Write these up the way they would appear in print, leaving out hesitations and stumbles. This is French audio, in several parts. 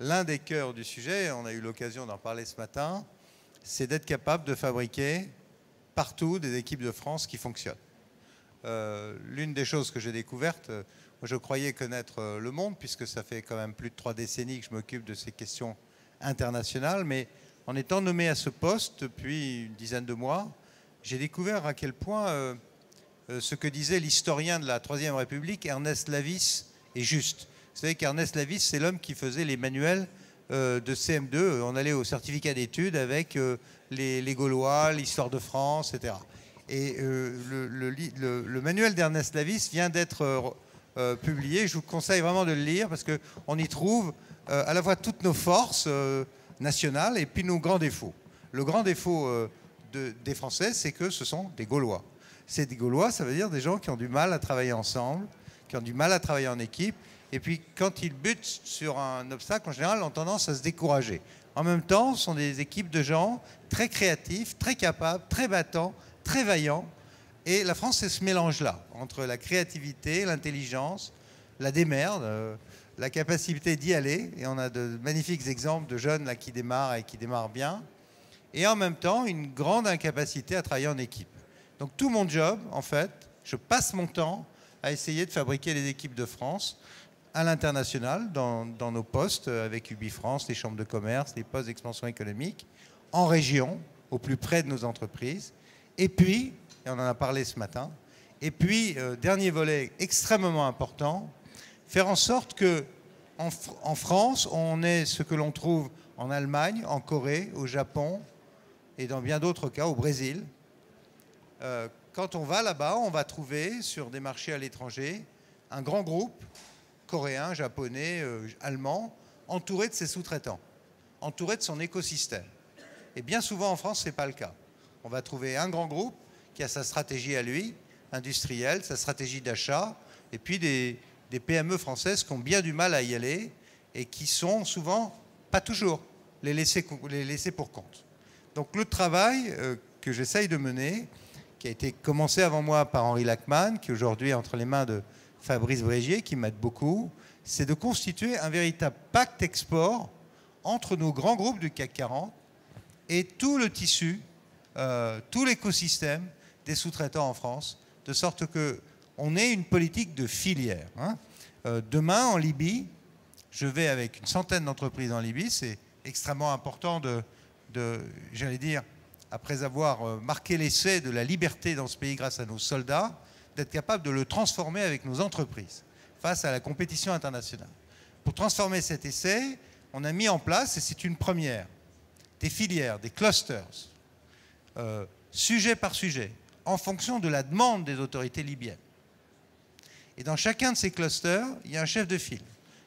l'un des cœurs du sujet, on a eu l'occasion d'en parler ce matin, c'est d'être capable de fabriquer partout des équipes de France qui fonctionnent. L'une des choses que j'ai découvertes, moi je croyais connaître le monde, puisque ça fait quand même plus de 3 décennies que je m'occupe de ces questions internationales, mais en étant nommé à ce poste depuis une dizaine de mois, j'ai découvert à quel point ce que disait l'historien de la Troisième République, Ernest Lavis, est juste. Vous savez qu'Ernest Lavis, c'est l'homme qui faisait les manuels de CM2. On allait au certificat d'études avec les Gaulois, l'histoire de France, etc. Et le manuel d'Ernest Lavis vient d'être publié. Je vous conseille vraiment de le lire parce qu'on y trouve à la fois toutes nos forces nationales et puis nos grands défauts. Le grand défaut des Français, c'est que ce sont des Gaulois. C'est des Gaulois, ça veut dire des gens qui ont du mal à travailler ensemble, qui ont du mal à travailler en équipe. Et puis, quand ils butent sur un obstacle, en général, ont tendance à se décourager. En même temps, ce sont des équipes de gens très créatifs, très capables, très battants, très vaillants. Et la France, c'est ce mélange-là, entre la créativité, l'intelligence, la démerde, la capacité d'y aller. Et on a de magnifiques exemples de jeunes là, qui démarrent et qui démarrent bien. Et en même temps, une grande incapacité à travailler en équipe. Donc tout mon job, en fait, je passe mon temps à essayer de fabriquer les équipes de France à l'international, dans nos postes, avec UbiFrance, les chambres de commerce, les postes d'expansion économique, en région, au plus près de nos entreprises. Et puis, et on en a parlé ce matin, et puis, dernier volet extrêmement important, faire en sorte que en France, on ait ce que l'on trouve en Allemagne, en Corée, au Japon, et dans bien d'autres cas, au Brésil. Quand on va là-bas, on va trouver sur des marchés à l'étranger un grand groupe coréen, japonais, allemand, entouré de ses sous-traitants, entouré de son écosystème. Et bien souvent en France, ce n'est pas le cas. On va trouver un grand groupe qui a sa stratégie à lui, industrielle, sa stratégie d'achat, et puis des PME françaises qui ont bien du mal à y aller et qui sont souvent, pas toujours, les laissés pour compte. Donc le travail que j'essaye de mener, qui a été commencé avant moi par Henri Lachmann, qui aujourd'hui est entre les mains de Fabrice Brégier, qui m'aide beaucoup, c'est de constituer un véritable pacte export entre nos grands groupes du CAC 40 et tout le tissu, tout l'écosystème des sous-traitants en France, de sorte qu'on ait une politique de filière. Demain, en Libye, je vais avec une centaine d'entreprises en Libye, c'est extrêmement important j'allais dire, après avoir marqué l'essai de la liberté dans ce pays grâce à nos soldats, d'être capable de le transformer avec nos entreprises face à la compétition internationale. Pour transformer cet essai, on a mis en place, et c'est une première, des filières, des clusters, sujet par sujet, en fonction de la demande des autorités libyennes. Et dans chacun de ces clusters, il y a un chef de file.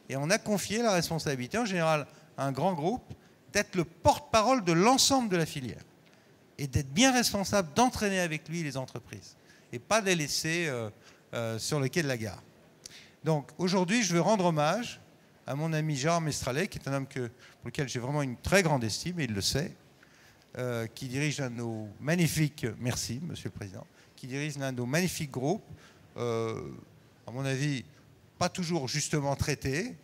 Et on a confié la responsabilité, en général, à un grand groupe, d'être le porte-parole de l'ensemble de la filière. Et d'être bien responsable d'entraîner avec lui les entreprises. Et pas de les laisser sur le quai de la gare. Donc aujourd'hui, je veux rendre hommage à mon ami Gérard Mestralet, qui est un homme pour lequel j'ai vraiment une très grande estime, et il le sait, qui dirige l'un de nos magnifiques, merci Monsieur le Président, qui dirige l'un de nos magnifiques groupes, à mon avis, pas toujours justement traité.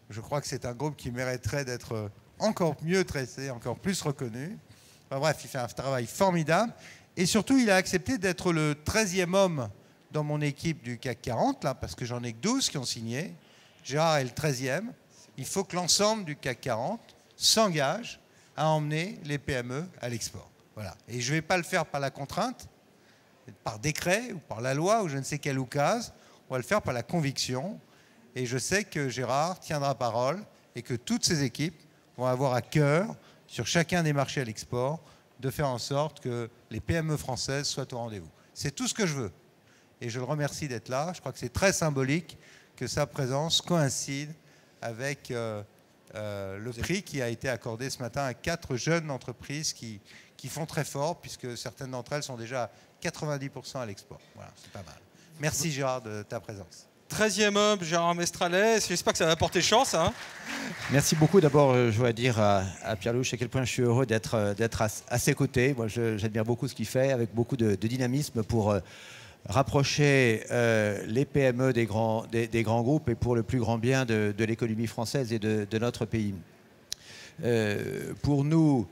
Je crois que c'est un groupe qui mériterait d'être encore mieux traité, encore plus reconnu. Enfin, bref, il fait un travail formidable. Et surtout, il a accepté d'être le 13e homme dans mon équipe du CAC 40, là, parce que j'en ai que 12 qui ont signé. Gérard est le 13e. Il faut que l'ensemble du CAC 40 s'engage à emmener les PME à l'export. Voilà. Et je ne vais pas le faire par la contrainte, par décret ou par la loi ou je ne sais quelle oukase. On va le faire par la conviction. Et je sais que Gérard tiendra parole et que toutes ses équipes vont avoir à cœur, sur chacun des marchés à l'export, de faire en sorte que les PME françaises soient au rendez-vous. C'est tout ce que je veux. Et je le remercie d'être là. Je crois que c'est très symbolique que sa présence coïncide avec le prix qui a été accordé ce matin à 4 jeunes entreprises qui font très fort, puisque certaines d'entre elles sont déjà à 90% à l'export. Voilà, c'est pas mal. Merci Gérard de ta présence. 13e homme, Gérard Mestralet. J'espère que ça va porter chance. Hein. Merci beaucoup. D'abord, je voudrais dire à Pierre Louche à quel point je suis heureux d'être à ses côtés. Moi, j'admire beaucoup ce qu'il fait, avec beaucoup de dynamisme pour rapprocher les PME des grands groupes et pour le plus grand bien de l'économie française et de notre pays. Pour nous,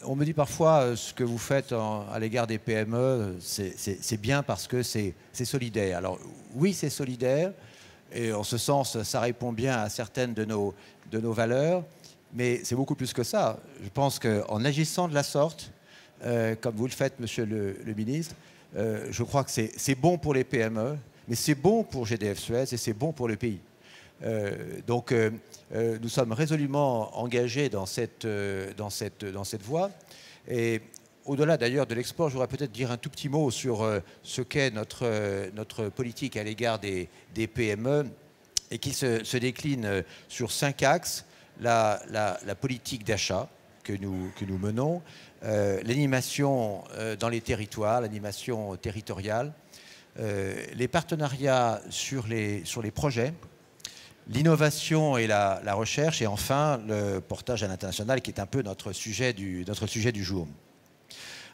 on me dit parfois ce que vous faites à l'égard des PME, c'est bien parce que c'est solidaire. Alors oui, c'est solidaire, et en ce sens, ça répond bien à certaines de nos valeurs, mais c'est beaucoup plus que ça. Je pense qu'en agissant de la sorte, comme vous le faites, monsieur le ministre, je crois que c'est bon pour les PME, mais c'est bon pour GDF Suez et c'est bon pour le pays. Donc nous sommes résolument engagés dans cette voie. Et au-delà d'ailleurs de l'export, je voudrais peut-être dire un tout petit mot sur ce qu'est notre politique à l'égard des PME et qui se décline sur 5 axes. La politique d'achat que nous menons, l'animation dans les territoires, l'animation territoriale, les partenariats sur les projets, l'innovation et la recherche, et enfin le portage à l'international qui est un peu notre sujet du jour.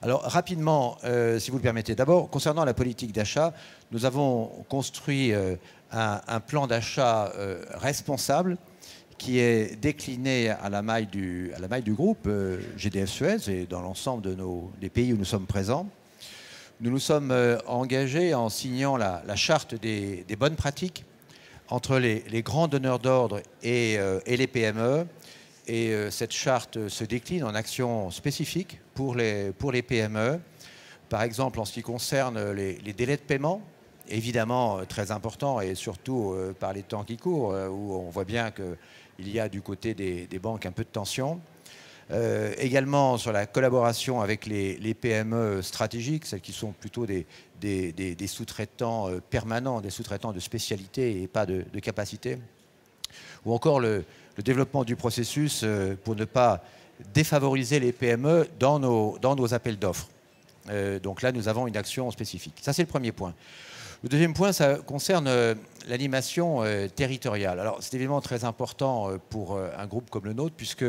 Alors rapidement, si vous le permettez, d'abord concernant la politique d'achat, nous avons construit un plan d'achat responsable qui est décliné à la maille du groupe GDF Suez et dans l'ensemble des pays où nous sommes présents. Nous nous sommes engagés en signant la charte des bonnes pratiques entre les grands donneurs d'ordre et les PME. Et cette charte se décline en actions spécifiques pour les PME. Par exemple, en ce qui concerne les délais de paiement, évidemment très importants, et surtout par les temps qui courent, où on voit bien qu'il y a du côté des banques un peu de tension. Également sur la collaboration avec les PME stratégiques, celles qui sont plutôt des sous-traitants permanents, des sous-traitants de spécialité et pas de capacité. Ou encore le développement du processus pour ne pas défavoriser les PME dans nos appels d'offres. Donc là, nous avons une action spécifique. Ça, c'est le premier point. Le deuxième point, ça concerne l'animation territoriale. Alors, c'est évidemment très important pour un groupe comme le nôtre, puisque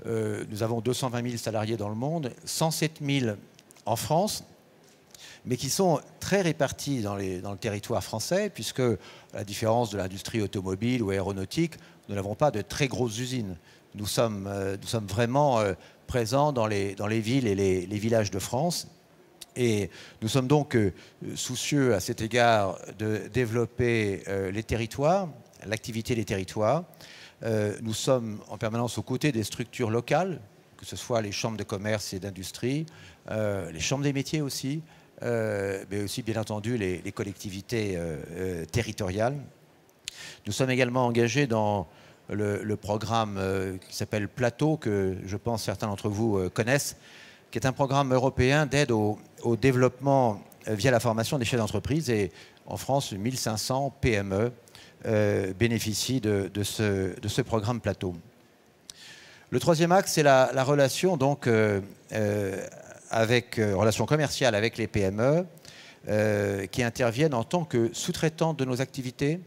nous avons 220 000 salariés dans le monde, 107 000 en France, mais qui sont très répartis dans le territoire français, puisque, à la différence de l'industrie automobile ou aéronautique, nous n'avons pas de très grosses usines. Nous sommes vraiment présents dans les villes et les villages de France. Et nous sommes donc soucieux à cet égard de développer les territoires, l'activité des territoires. Nous sommes en permanence aux côtés des structures locales, que ce soit les chambres de commerce et d'industrie, les chambres des métiers aussi, mais aussi bien entendu les collectivités territoriales. Nous sommes également engagés dans le programme qui s'appelle Plateau, que je pense certains d'entre vous connaissent, qui est un programme européen d'aide au développement via la formation des chefs d'entreprise. Et en France, 1500 PME bénéficient de ce programme Plateau. Le troisième axe, c'est la relation donc, relation commerciale avec les PME qui interviennent en tant que sous-traitants de nos activités.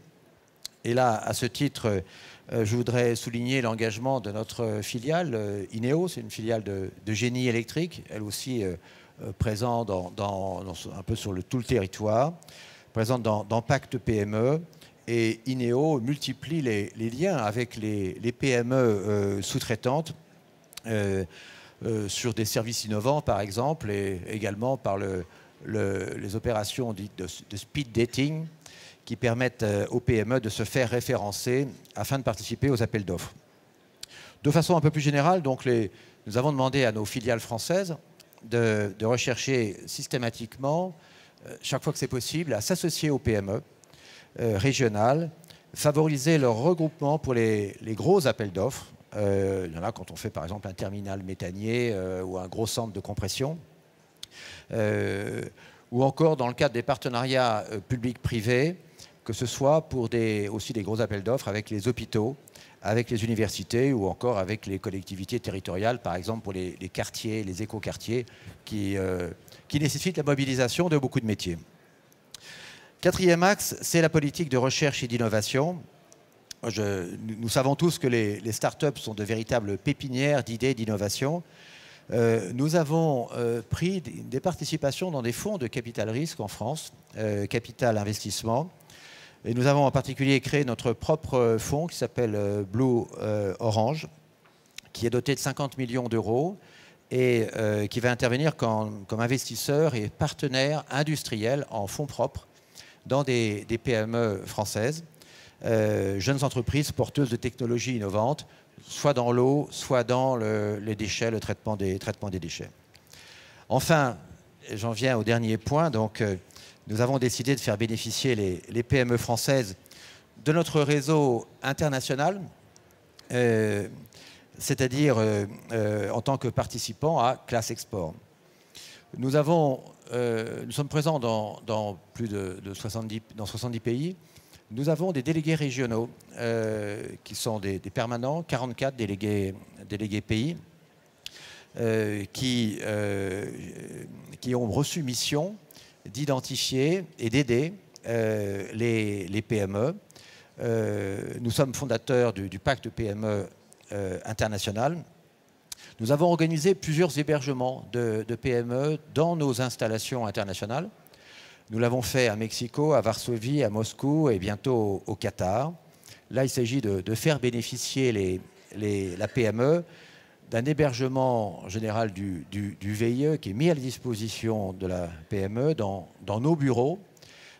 Et là, à ce titre, je voudrais souligner l'engagement de notre filiale, INEO, c'est une filiale de génie électrique, elle aussi présente un peu sur tout le territoire, présente dans Pacte PME. Et INEO multiplie les liens avec les PME sous-traitantes sur des services innovants, par exemple, et également par les opérations dites de speed dating, qui permettent aux PME de se faire référencer afin de participer aux appels d'offres. De façon un peu plus générale, donc nous avons demandé à nos filiales françaises de rechercher systématiquement, chaque fois que c'est possible, à s'associer aux PME régionales, favoriser leur regroupement pour les gros appels d'offres. Il y en a quand on fait par exemple un terminal méthanier ou un gros centre de compression. Ou encore dans le cadre des partenariats publics-privés, que ce soit pour aussi des gros appels d'offres avec les hôpitaux, avec les universités ou encore avec les collectivités territoriales, par exemple pour les quartiers, les écoquartiers, qui nécessitent la mobilisation de beaucoup de métiers. Quatrième axe, c'est la politique de recherche et d'innovation. Nous savons tous que les startups sont de véritables pépinières d'idées, d'innovation. Nous avons pris des participations dans des fonds de capital risque en France, Capital Investissement. Et nous avons en particulier créé notre propre fonds qui s'appelle Blue Orange, qui est doté de 50 millions d'euros et qui va intervenir comme investisseur et partenaire industriel en fonds propres dans des PME françaises, jeunes entreprises porteuses de technologies innovantes, soit dans l'eau, soit dans les déchets, le traitement des déchets. Enfin, j'en viens au dernier point. Donc, nous avons décidé de faire bénéficier les PME françaises de notre réseau international, c'est-à-dire en tant que participants à Class Export. Nous sommes présents dans plus de 70 pays. Nous avons des délégués régionaux qui sont des permanents, 44 délégués pays, qui ont reçu mission d'identifier et d'aider les PME. Nous sommes fondateurs du pacte PME international. Nous avons organisé plusieurs hébergements de PME dans nos installations internationales. Nous l'avons fait à Mexico, à Varsovie, à Moscou et bientôt au Qatar. Là, il s'agit de faire bénéficier la PME d'un hébergement général du VIE qui est mis à la disposition de la PME dans nos bureaux.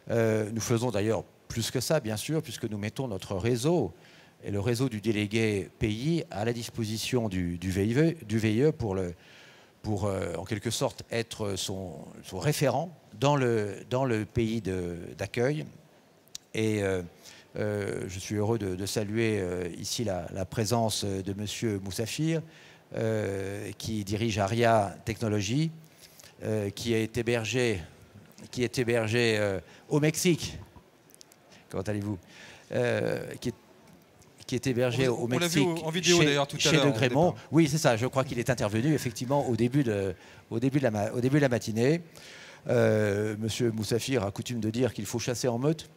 Nous faisons d'ailleurs plus que ça, bien sûr, puisque nous mettons notre réseau et le réseau du délégué pays à la disposition du VIE pour en quelque sorte être son référent dans le pays d'accueil. Et je suis heureux de saluer ici la présence de M. Moussafir, qui dirige Aria Technologies, qui est hébergé au Mexique. Comment allez-vous? Qui est hébergé au Mexique. On l'a vu en vidéo d'ailleurs tout à l'heure. Chez De Grémont. Oui, c'est ça. Je crois qu'il est intervenu effectivement au début de la matinée. Monsieur Moussafir a coutume de dire qu'il faut chasser en meute.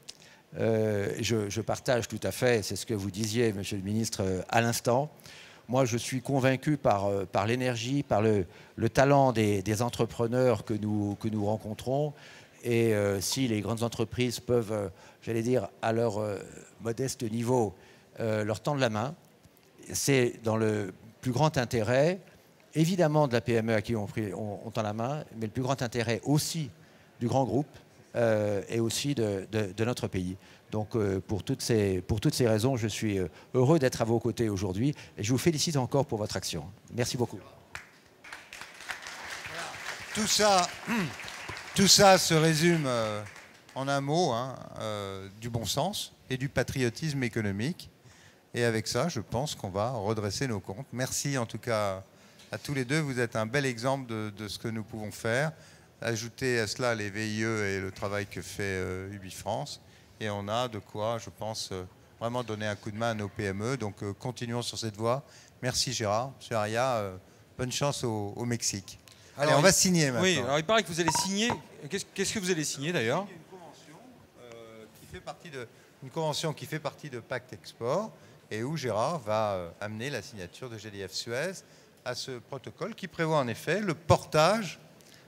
Je partage tout à fait. C'est ce que vous disiez, Monsieur le Ministre, à l'instant. Moi, je suis convaincu par l'énergie, par le talent des entrepreneurs que nous rencontrons. Et si les grandes entreprises peuvent, j'allais dire, à leur modeste niveau, leur tendre la main, c'est dans le plus grand intérêt, évidemment, de la PME à qui on tend la main, mais le plus grand intérêt aussi du grand groupe et aussi de notre pays. Donc, pour toutes ces raisons, je suis heureux d'être à vos côtés aujourd'hui et je vous félicite encore pour votre action. Merci beaucoup. Tout ça se résume en un mot, du bon sens et du patriotisme économique. Et avec ça, je pense qu'on va redresser nos comptes. Merci en tout cas à tous les deux. Vous êtes un bel exemple de ce que nous pouvons faire. Ajoutez à cela les VIE et le travail que fait UbiFrance. Et on a de quoi, je pense, vraiment donner un coup de main à nos PME. Donc continuons sur cette voie. Merci Gérard. Monsieur Aria, bonne chance au Mexique. Alors, on va signer maintenant. Oui, alors il paraît que vous allez signer. Qu'est-ce que vous allez signer d'ailleurs? Une convention qui fait partie de Pacte Export et où Gérard va amener la signature de GDF Suez à ce protocole qui prévoit en effet le portage,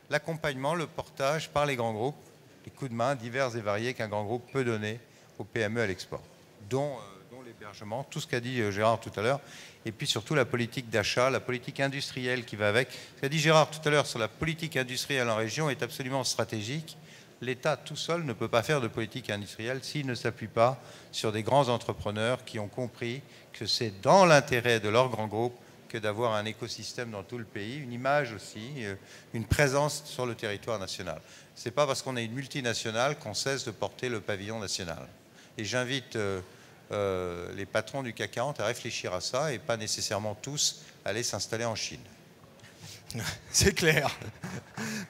l'accompagnement, le portage par les grands groupes, les coups de main divers et variés qu'un grand groupe peut donner aux PME à l'export, dont l'hébergement, tout ce qu'a dit Gérard tout à l'heure, et puis surtout la politique d'achat, la politique industrielle qui va avec. Ce qu'a dit Gérard tout à l'heure sur la politique industrielle en région est absolument stratégique. L'État tout seul ne peut pas faire de politique industrielle s'il ne s'appuie pas sur des grands entrepreneurs qui ont compris que c'est dans l'intérêt de leurs grands groupes que d'avoir un écosystème dans tout le pays, une image aussi, une présence sur le territoire national. Ce n'est pas parce qu'on est une multinationale qu'on cesse de porter le pavillon national. Et j'invite les patrons du CAC 40 à réfléchir à ça et pas nécessairement tous aller s'installer en Chine. C'est clair.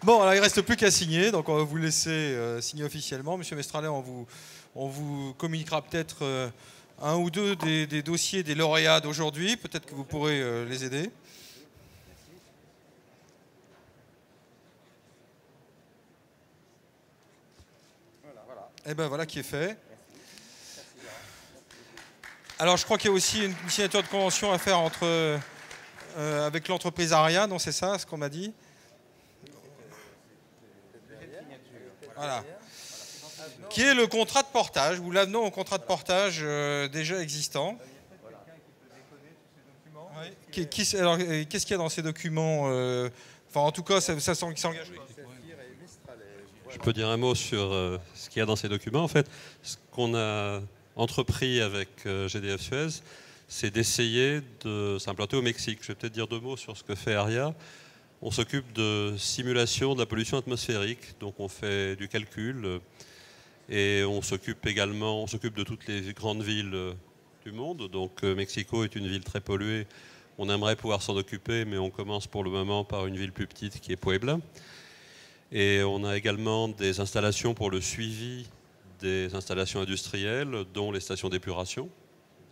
Bon, alors il ne reste plus qu'à signer, donc on va vous laisser signer officiellement. Monsieur Mestralet, on vous communiquera peut-être un ou deux des dossiers des lauréats d'aujourd'hui. Peut-être que vous pourrez les aider. Voilà. Et bien voilà qui est fait. Alors je crois qu'il y a aussi une signature de convention à faire entre avec l'entreprise Aria, non, c'est ça ce qu'on m'a dit? Voilà. Qui est le contrat de portage, ou l'avenant au contrat de portage déjà existant. Oui. Alors, qu'est-ce qu'il y a dans ces documents? Enfin, en tout cas, ça s'engage. Je peux dire un mot sur ce qu'il y a dans ces documents. En fait, ce qu'on a entrepris avec GDF Suez, c'est d'essayer de s'implanter au Mexique. Je vais peut-être dire 2 mots sur ce que fait Aria. On s'occupe de simulation de la pollution atmosphérique, donc on fait du calcul et on s'occupe également, de toutes les grandes villes du monde. Donc Mexico est une ville très polluée. On aimerait pouvoir s'en occuper, mais on commence pour le moment par une ville plus petite qui est Puebla. Et on a également des installations pour le suivi des installations industrielles, dont les stations d'épuration.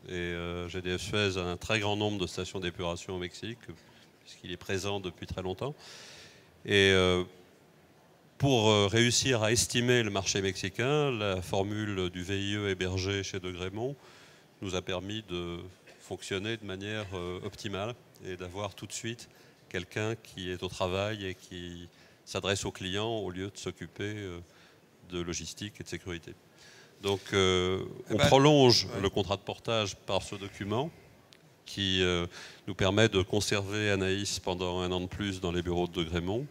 Et GDF Suez a un très grand nombre de stations d'épuration au Mexique, puisqu'il est présent depuis très longtemps. Et pour réussir à estimer le marché mexicain, la formule du VIE hébergé chez De Grémont nous a permis de fonctionner de manière optimale et d'avoir tout de suite quelqu'un qui est au travail et qui s'adresse aux clients au lieu de s'occuper de logistique et de sécurité. Donc on prolonge le contrat de portage par ce document qui nous permet de conserver Anaïs pendant 1 an de plus dans les bureaux de Grémont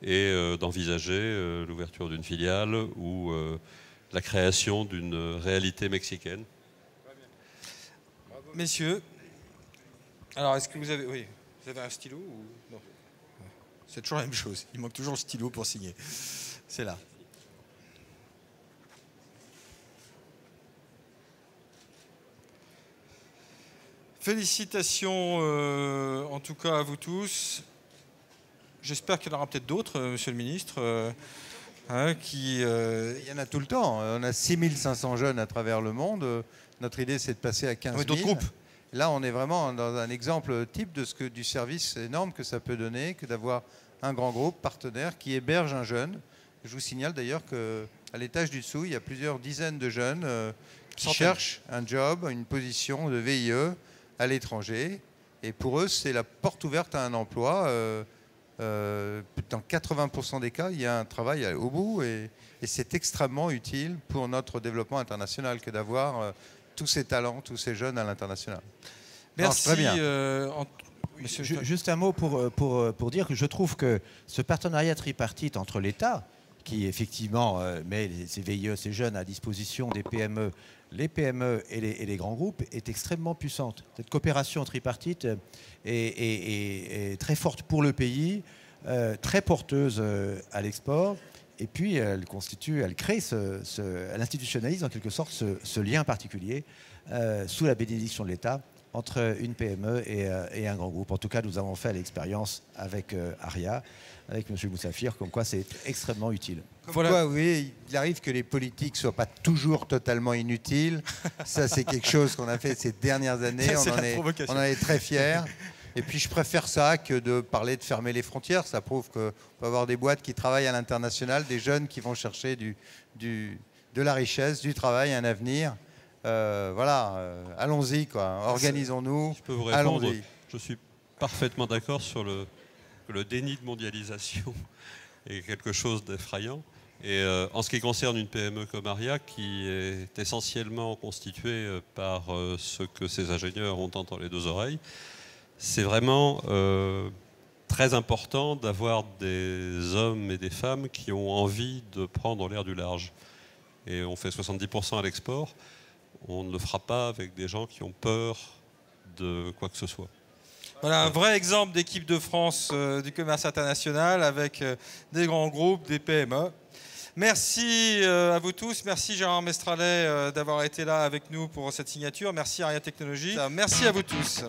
et d'envisager l'ouverture d'une filiale ou la création d'une réalité mexicaine. Messieurs, alors est-ce que vous avez... Oui, vous avez un stylo ou non? C'est toujours la même chose, il manque toujours le stylo pour signer. C'est là. Félicitations en tout cas à vous tous. J'espère qu'il y en aura peut-être d'autres, monsieur le ministre. Il y en a tout le temps. On a 6500 jeunes à travers le monde. Notre idée, c'est de passer à 15 000. D'autres groupes. Là, on est vraiment dans un exemple type de du service énorme que ça peut donner, que d'avoir un grand groupe partenaire qui héberge un jeune. Je vous signale d'ailleurs qu'à l'étage du dessous, il y a plusieurs dizaines de jeunes qui cherchent un job, une position de VIE à l'étranger. Et pour eux, c'est la porte ouverte à un emploi. Dans 80% des cas, il y a un travail au bout et c'est extrêmement utile pour notre développement international que d'avoir tous ces talents, tous ces jeunes à l'international. Merci. Très bien. Juste un mot pour dire que je trouve que ce partenariat tripartite entre l'État, qui effectivement met ces VIE, ces jeunes à disposition des PME, les PME et les grands groupes, est extrêmement puissante. Cette coopération tripartite est très forte pour le pays, très porteuse à l'export. Et puis, elle crée, elle institutionnalise en quelque sorte ce lien particulier sous la bénédiction de l'État entre une PME et un grand groupe. En tout cas, nous avons fait l'expérience avec Aria, avec M. Moussafir, comme quoi c'est extrêmement utile. Voilà. Oui, il arrive que les politiques ne soient pas toujours totalement inutiles. Ça, c'est quelque chose qu'on a fait ces dernières années. On en est très fiers. Et puis, je préfère ça que de parler de fermer les frontières. Ça prouve qu'on peut avoir des boîtes qui travaillent à l'international, des jeunes qui vont chercher de la richesse, du travail, un avenir. Allons-y, organisons-nous. Je peux vous répondre. Je suis parfaitement d'accord sur le déni de mondialisation est quelque chose d'effrayant. Et en ce qui concerne une PME comme Aria, qui est essentiellement constituée par ce que ses ingénieurs ont entre les 2 oreilles, c'est vraiment très important d'avoir des hommes et des femmes qui ont envie de prendre l'air du large. Et on fait 70% à l'export. On ne le fera pas avec des gens qui ont peur de quoi que ce soit. Voilà un vrai exemple d'équipe de France du commerce international avec des grands groupes, des PME. Merci à vous tous. Merci Gérard Mestralet d'avoir été là avec nous pour cette signature. Merci Aria Technologies. Merci à vous tous.